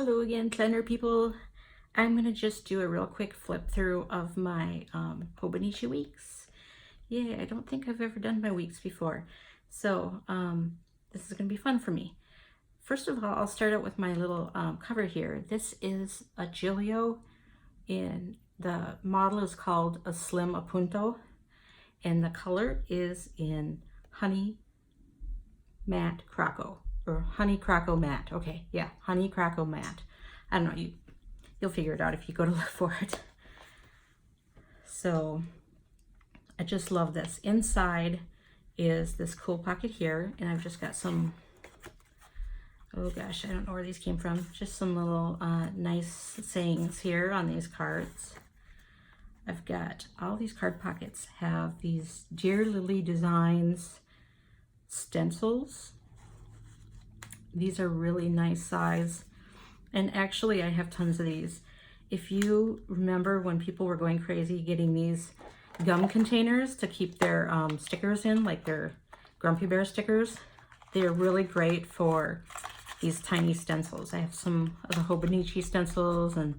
Hello again, planner people. I'm going to just do a real quick flip through of my Hobonichi Weeks. Yeah, I don't think I've ever done my weeks before. So this is going to be fun for me. First of all, I'll start out with my little cover here. This is a Gillio, and the model is called a Slim Appunto, and the color is in Honey Matte Croco. Or Honey Croco Matte. Okay, yeah, Honey Croco Matte. I don't know, you'll figure it out if you go to look for it. So I just love this. Inside is this cool pocket here, and I've just got some, oh gosh, I don't know where these came from. Just some little nice sayings here on these cards. I've got all these card pockets have these Dear Lily Designs stencils. These are really nice size, and actually I have tons of these. If you remember when people were going crazy getting these gum containers to keep their stickers in, like their Grumpy Bear stickers, they're really great for these tiny stencils. I have some of the Hobonichi stencils and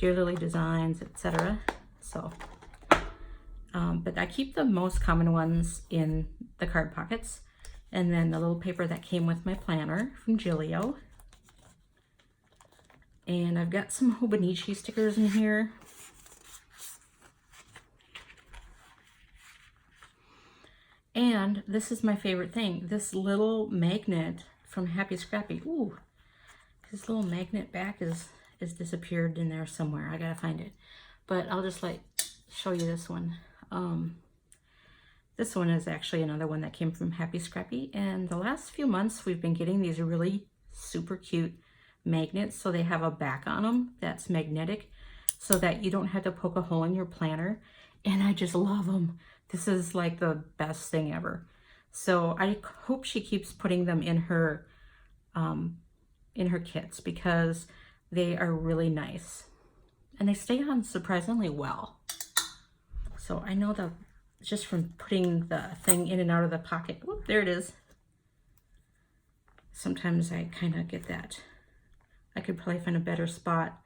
Dear Lily Designs, etc. So, but I keep the most common ones in the card pockets. And then the little paper that came with my planner from Gillio. And I've got some Hobonichi stickers in here. And this is my favorite thing, this little magnet from Happy Scrappy. Ooh, this little magnet back is disappeared in there somewhere. I gotta find it. But I'll just like show you this one. This one is actually another one that came from Happy Scrappy, and the last few months we've been getting these really super cute magnets. So they have a back on them that's magnetic so that you don't have to poke a hole in your planner, and I just love them. This is like the best thing ever. So I hope she keeps putting them in her kits because they are really nice and they stay on surprisingly well. So I know that just from putting the thing in and out of the pocket. Whoop, there it is. Sometimes I kind of get that. I could probably find a better spot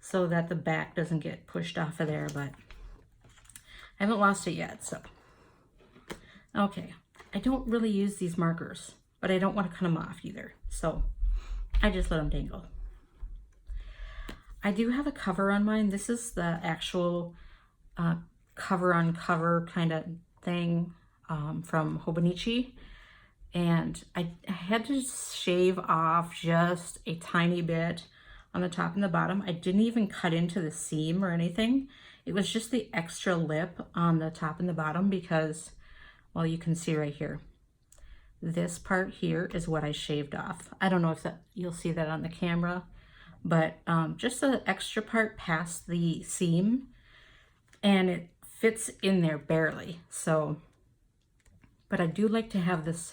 so that the back doesn't get pushed off of there, but I haven't lost it yet, so. Okay, I don't really use these markers, but I don't want to cut them off either, so I just let them dangle. I do have a cover on mine. This is the actual cover on cover kind of thing from Hobonichi, and I had to shave off just a tiny bit on the top and the bottom. I didn't even cut into the seam or anything. It was just the extra lip on the top and the bottom because, well, you can see right here, this part here is what I shaved off. I don't know if you'll see that on the camera, but just the extra part past the seam, and it fits in there barely. So, but I do like to have this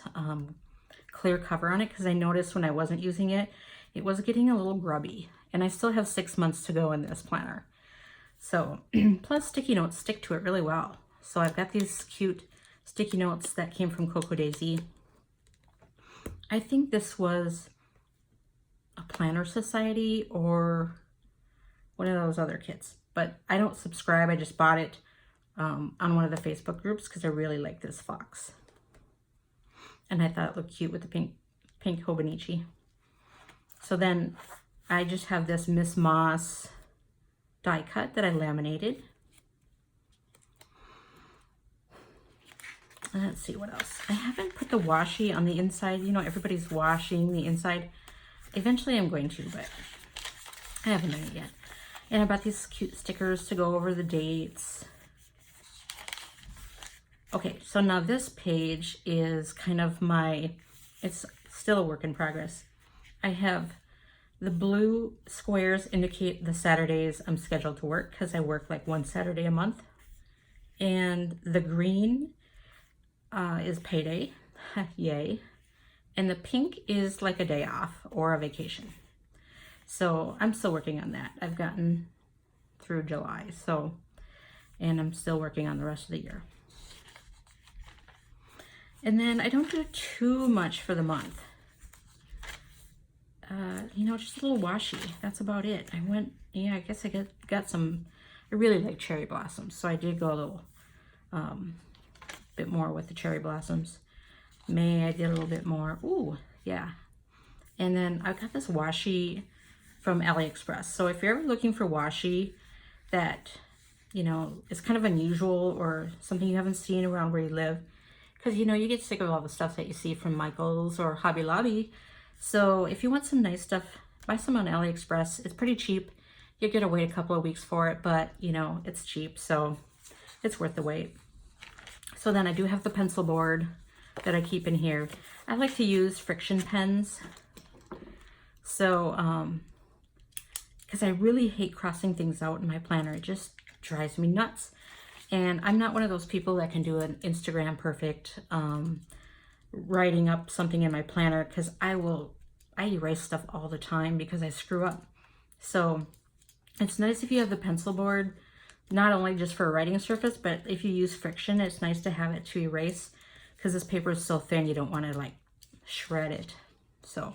clear cover on it because I noticed when I wasn't using it, it was getting a little grubby, and I still have 6 months to go in this planner. So, plus sticky notes stick to it really well. So I've got these cute sticky notes that came from Coco Daisy. I think this was a Planner Society or one of those other kits, but I don't subscribe. I just bought it on one of the Facebook groups because I really like this fox. And I thought it looked cute with the pink Hobonichi. So then I just have this Miss Moss die cut that I laminated. And let's see what else. I haven't put the washi on the inside. You know, everybody's washing the inside. Eventually I'm going to, but I haven't done it yet. And I bought these cute stickers to go over the dates. Okay, so now this page is kind of it's still a work in progress. I have the blue squares indicate the Saturdays I'm scheduled to work because I work like one Saturday a month. And the green is payday, yay. And the pink is like a day off or a vacation. So I'm still working on that. I've gotten through July, so, and I'm still working on the rest of the year. And then I don't do too much for the month. you know, just a little washi. That's about it. I went, yeah, I guess I got some, I really like cherry blossoms, so I did go a little bit more with the cherry blossoms. May, I did a little bit more. Ooh, yeah. And then I got this washi from AliExpress. So if you're ever looking for washi that, you know, is kind of unusual or something you haven't seen around where you live, because, you know, you get sick of all the stuff that you see from Michael's or Hobby Lobby. So if you want some nice stuff, buy some on AliExpress. It's pretty cheap. You're gonna wait a couple of weeks for it, but, you know, it's cheap, so it's worth the wait. So then I do have the pencil board that I keep in here. I like to use friction pens. So, because I really hate crossing things out in my planner. It just drives me nuts. And I'm not one of those people that can do an Instagram perfect writing up something in my planner, because I erase stuff all the time because I screw up. So it's nice if you have the pencil board, not only just for a writing surface, but if you use friction, it's nice to have it to erase, because this paper is so thin you don't want to like shred it. So,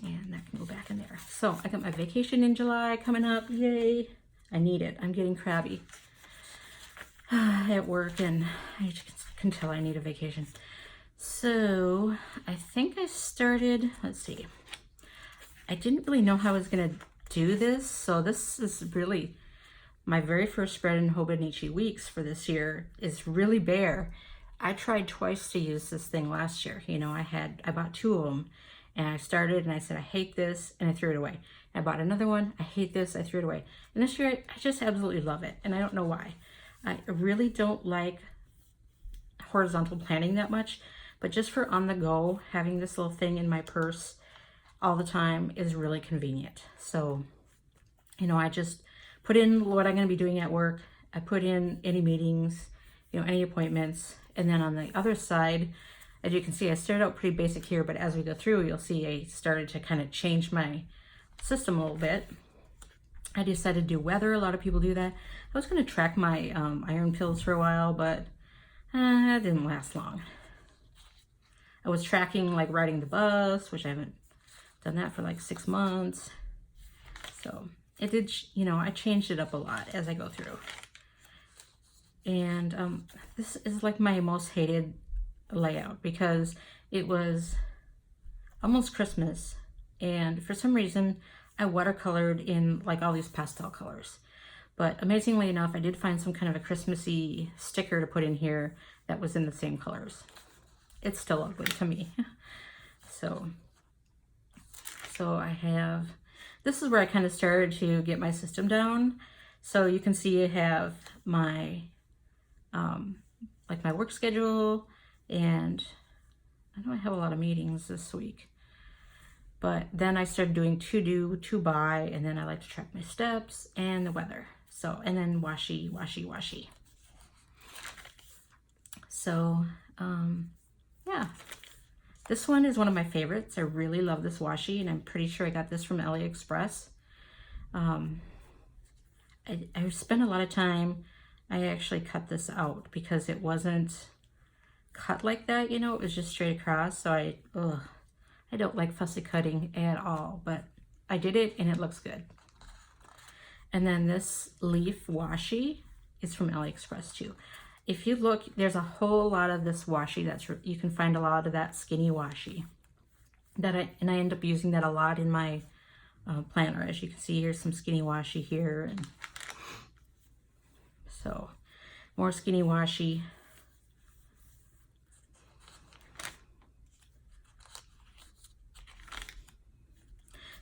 and that can go back in there. So I got my vacation in July coming up. Yay. I need it. I'm getting crabby at work, and I can tell I need a vacation. So I think I started, let's see. I didn't really know how I was going to do this. So this is really my very first spread in Hobonichi Weeks for this year. Is really bare. I tried twice to use this thing last year. You know, I bought 2 of them. And I started and I said, I hate this, and I threw it away. I bought another one, I hate this, I threw it away. And this year, I just absolutely love it. And I don't know why. I really don't like horizontal planning that much, but just for on the go, having this little thing in my purse all the time is really convenient. So, you know, I just put in what I'm going to be doing at work. I put in any meetings, you know, any appointments. And then on the other side, as you can see, I started out pretty basic here, but as we go through, you'll see I started to kind of change my system a little bit. I decided to do weather. A lot of people do that. I was going to track my iron pills for a while, but that didn't last long. I was tracking like riding the bus, which I haven't done that for like 6 months. So it did, you know, I changed it up a lot as I go through. And this is like my most hated layout, because it was almost Christmas, and for some reason I watercolored in like all these pastel colors. But amazingly enough, I did find some kind of a Christmassy sticker to put in here that was in the same colors. It's still ugly to me. So I have, this is where I kind of started to get my system down. So you can see I have my like my work schedule, and I know I have a lot of meetings this week, but then I started doing to do, to buy, and then I like to track my steps and the weather. So, and then washi. So, yeah, this one is one of my favorites. I really love this washi, and I'm pretty sure I got this from AliExpress. I spent a lot of time. I actually cut this out because it wasn't cut like that, you know, it was just straight across. So I don't like fussy cutting at all, but I did it and it looks good. And then this leaf washi is from AliExpress too. If you look, there's a whole lot of this washi you can find a lot of that skinny washi and I end up using that a lot in my planner. As you can see, here's some skinny washi here, and so more skinny washi.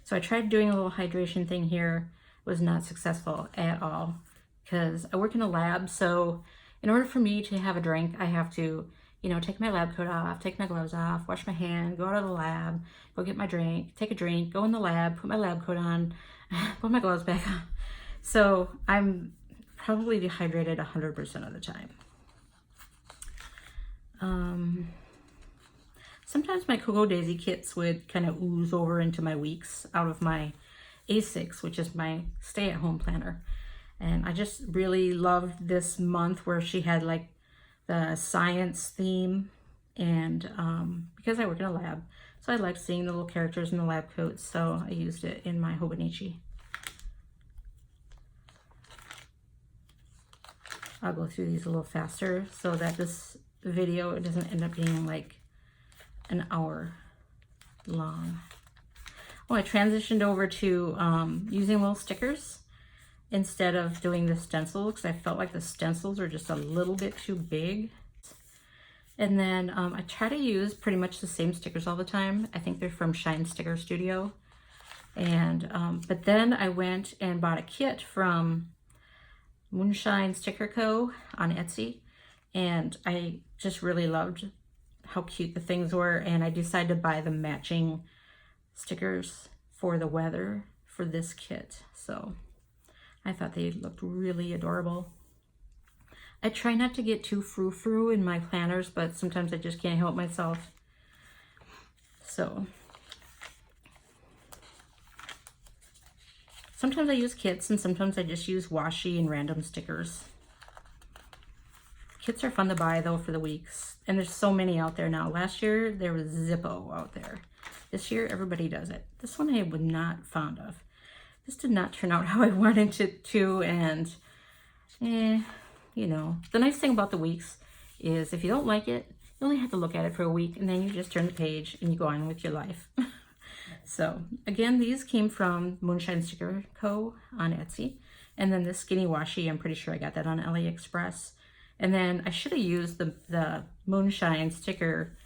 So I tried doing a little hydration thing here. It was not successful at all, because I work in a lab. So in order for me to have a drink, I have to, you know, take my lab coat off, take my gloves off, wash my hand, go out of the lab, go get my drink, take a drink, go in the lab, put my lab coat on, put my gloves back on. So I'm probably dehydrated 100% of the time. Sometimes my Cocoa Daisy kits would kind of ooze over into my weeks out of my A6, which is my stay-at-home planner. And I just really loved this month where she had like the science theme, and because I work in a lab, so I like seeing the little characters in the lab coats, so I used it in my Hobonichi. I'll go through these a little faster so that this video doesn't end up being like an hour long. Oh, I transitioned over to using little stickers instead of doing the stencil because I felt like the stencils are just a little bit too big. And then I try to use pretty much the same stickers all the time. I think they're from Shine Sticker Studio. And but then I went and bought a kit from Moonshine Sticker Co. on Etsy, and I just really loved how cute the things were, and I decided to buy the matching stickers for the weather for this kit. So I thought they looked really adorable. I try not to get too frou-frou in my planners, but sometimes I just can't help myself. So sometimes I use kits and sometimes I just use washi and random stickers. Kits are fun to buy though for the weeks. And there's so many out there now. Last year there was Zippo out there. This year everybody does it. This one I was not fond of. This did not turn out how I wanted it to, and you know. The nice thing about the weeks is if you don't like it, you only have to look at it for a week and then you just turn the page and you go on with your life. So again, these came from Moonshine Sticker Co. on Etsy. And then this skinny washi, I'm pretty sure I got that on AliExpress. And then I should have used the Moonshine Sticker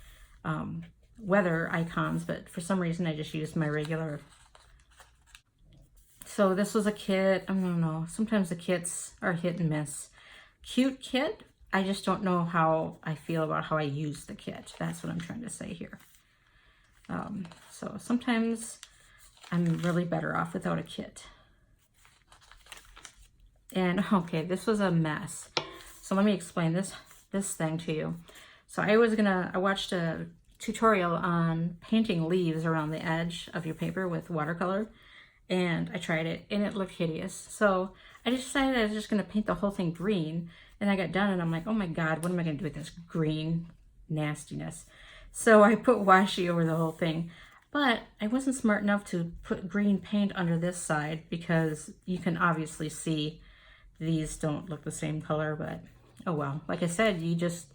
weather icons, but for some reason I just used my regular. So this was a kit. I don't know. Sometimes the kits are hit and miss. Cute kit. I just don't know how I feel about how I use the kit. That's what I'm trying to say here. So sometimes I'm really better off without a kit. And okay, this was a mess. So let me explain this thing to you. So I watched a tutorial on painting leaves around the edge of your paper with watercolor, and I tried it and it looked hideous. So I decided I was just gonna paint the whole thing green, and I got done and I'm like, oh my God, what am I gonna do with this green nastiness? So I put washi over the whole thing, but I wasn't smart enough to put green paint under this side because you can obviously see these don't look the same color, but oh well. Like I said, you just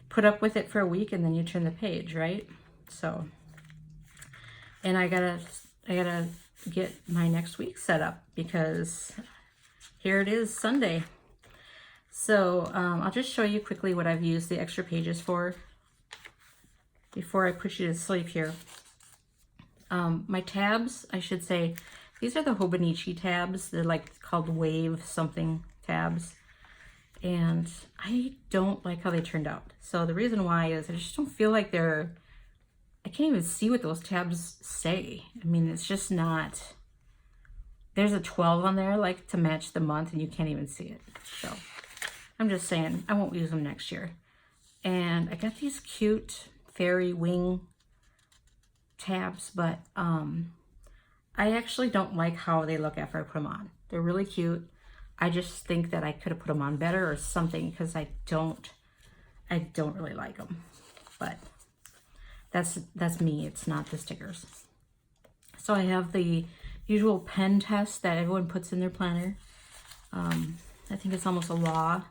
put up with it for a week and then you turn the page, right? So, and I gotta get my next week set up because here it is, Sunday. So I'll just show you quickly what I've used the extra pages for before I put you to sleep here. My tabs, I should say, these are the Hobonichi tabs. They're like called Wave something tabs. And I don't like how they turned out. So the reason why is I just don't feel like I can't even see what those tabs say. I mean, it's just not, there's a 12 on there like to match the month and you can't even see it. So I'm just saying I won't use them next year. And I got these cute fairy wing tabs, but I actually don't like how they look after I put them on. They're really cute. I just think that I could have put them on better or something because I don't really like them. But that's me. It's not the stickers. So I have the usual pen test that everyone puts in their planner. I think it's almost a law.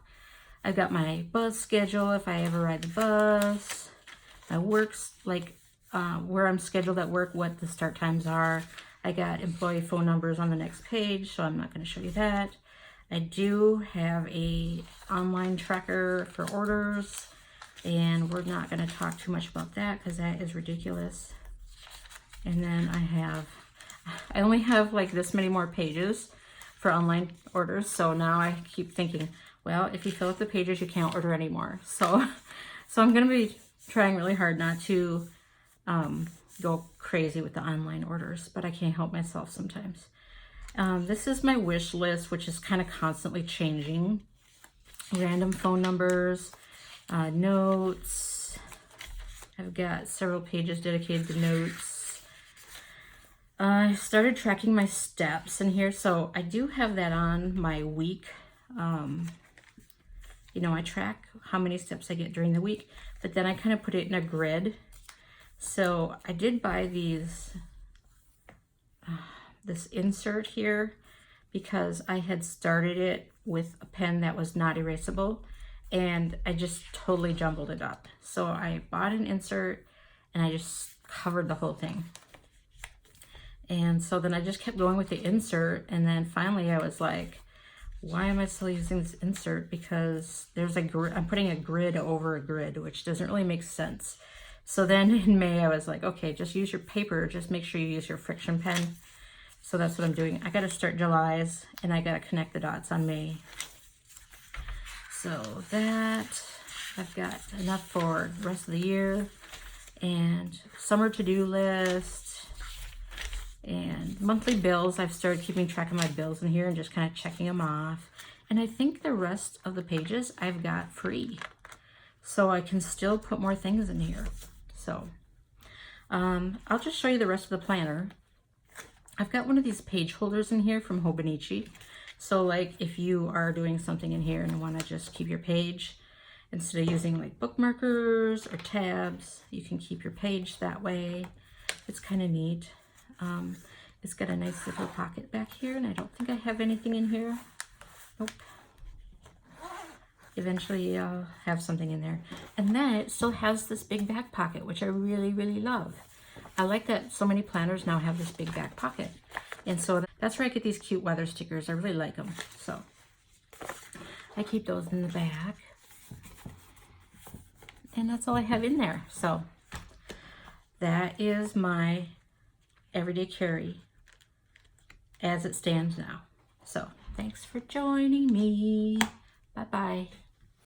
I've got my bus schedule if I ever ride the bus. My works, like where I'm scheduled at work, what the start times are. I got employee phone numbers on the next page, so I'm not going to show you that. I do have a online tracker for orders, and we're not going to talk too much about that because that is ridiculous. And then I only have like this many more pages for online orders, so now I keep thinking, well, if you fill up the pages, you can't order anymore. So I'm going to be trying really hard not to go crazy with the online orders, but I can't help myself sometimes. This is my wish list, which is kind of constantly changing. Random phone numbers, notes. I've got several pages dedicated to notes. I started tracking my steps in here, so I do have that on my week. you know, I track how many steps I get during the week, but then I kind of put it in a grid. So I did buy these, this insert here because I had started it with a pen that was not erasable and I just totally jumbled it up. So I bought an insert and I just covered the whole thing. And so then I just kept going with the insert, and then finally I was like, why am I still using this insert? Because there's a I'm putting a grid over a grid, which doesn't really make sense. So then in May I was like, okay, just use your paper, just make sure you use your friction pen. So that's what I'm doing. I got to start July's and I got to connect the dots on May. So that, I've got enough for the rest of the year, and summer to-do list, and monthly bills. I've started keeping track of my bills in here and just kind of checking them off. And I think the rest of the pages I've got free, so I can still put more things in here. So I'll just show you the rest of the planner. I've got one of these page holders in here from Hobonichi. So like if you are doing something in here and want to just keep your page, instead of using like bookmarkers or tabs, you can keep your page that way. It's kind of neat. It's got a nice little pocket back here, and I don't think I have anything in here. Nope. Eventually I'll have something in there. And then it still has this big back pocket, which I really, really love. I like that so many planners now have this big back pocket. And so that's where I get these cute weather stickers. I really like them. So I keep those in the back. And that's all I have in there. So that is my everyday carry as it stands now. So thanks for joining me. Bye-bye.